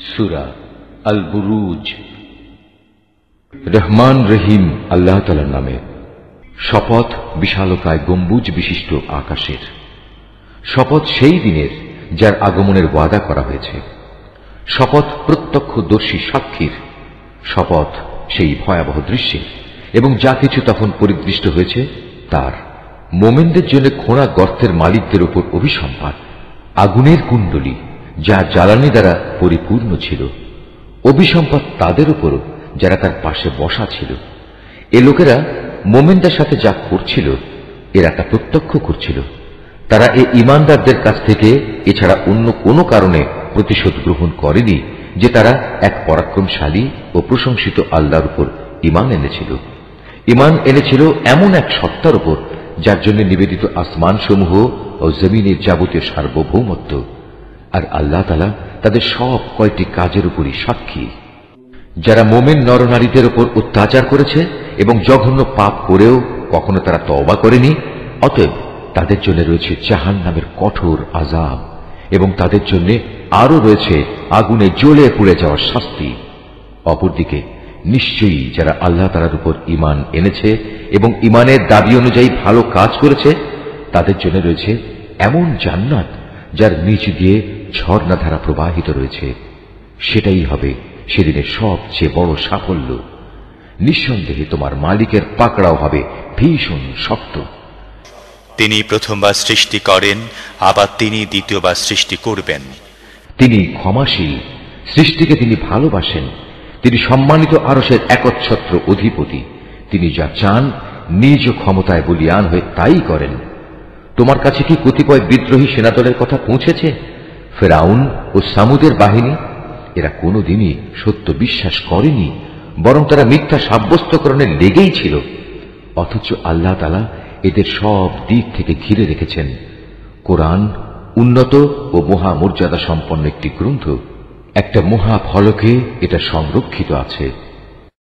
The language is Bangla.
সূরা আল বুরুজ। রহমান রহিম আল্লাহ তাআলার নামে। শপথ বিশালকায় গম্বুজ বিশিষ্ট আকাশের। শপথ সেই দিনের যার আগমনের ওয়াদা করা হয়েছে। শপথ প্রত্যক্ষদর্শী সাক্ষীর। শপথ সেই ভয়াবহ দৃশ্যের এবং যা কিছু তখন পরিদৃষ্ট হয়েছে তার। মোমেনদের জন্য খোঁড়া গর্তের মালিকদের উপর অভিসম্পাত। আগুনের কুণ্ডলী যা জ্বালানি দ্বারা পরিপূর্ণ ছিল। অভিসম্পাত তাদের উপর যারা তার পাশে বসা ছিল। এ লোকেরা মোমেনদের সাথে যা করছিল এরা তা প্রত্যক্ষ করছিল। তারা এ ঈমানদারদের কাছ থেকে এছাড়া অন্য কোনো কারণে প্রতিশোধ গ্রহণ করেনি যে তারা এক পরাক্রমশালী ও প্রশংসিত আল্লাহর উপর ঈমান এনেছিল। ঈমান এনেছিল এমন এক সত্তার উপর যার জন্য নিবেদিত আসমানসমূহ ও জমিনের যাবতীয় সার্বভৌমত্ব। আর আল্লাহ তাআলা তাদের সব কয়টি কাজের উপরই সাক্ষী। যারা মোমেন নরনারীদের উপর অত্যাচার করেছে এবং জঘন্য পাপ করেও কখনো তারা তওবা করেনি, অতএব তাদের জন্য রয়েছে জাহান্নামের কঠোর আযাব এবং তাদের জন্য আরো রয়েছে আগুনে জ্বলে পুড়ে যাওয়ার শাস্তি। অপরদিকে নিশ্চয়ই যারা আল্লাহ তাআলার উপর ঈমান এনেছে এবং ঈমানের দাবি অনুযায়ী ভালো কাজ করেছে তাদের জন্য রয়েছে এমন জান্নাত যার নিচ দিয়ে ঝর্ণাধারা প্রবাহিত রয়েছে। সেটাই হবে সেদিনের সবচেয়ে বড় সাফল্য। নিঃসন্দেহে তোমার মালিকের পাকড়াও হবে ভীষণ শক্ত। তিনি প্রথমবার সৃষ্টি করেন, আবার তিনি দ্বিতীয়বার সৃষ্টি করবেন। তিনি ক্ষমাশীল, সৃষ্টিকে তিনি ভালোবাসেন। তিনি সম্মানিত আরশের একচ্ছত্র অধিপতি। তিনি যা চান নিজ ক্ষমতায় বলীয়ান হয়ে তাই করেন। তোমার কাছে কি কতিপয় বিদ্রোহী সেনাদলের কথা পৌঁছেছে? ফেরাউন ও সামুদের বাহিনী, এরা কোনোদিনই সত্য বিশ্বাস করেনি, বরং তারা মিথ্যা সাব্যস্তকরণে লেগেই ছিল। অথচ আল্লাহ তাআলা এদের সব দিক থেকে ঘিরে রেখেছেন। কোরআন উন্নত ও মহামর্যাদা সম্পন্ন একটি গ্রন্থ। একটা মহা ফলকে এটা সংরক্ষিত আছে।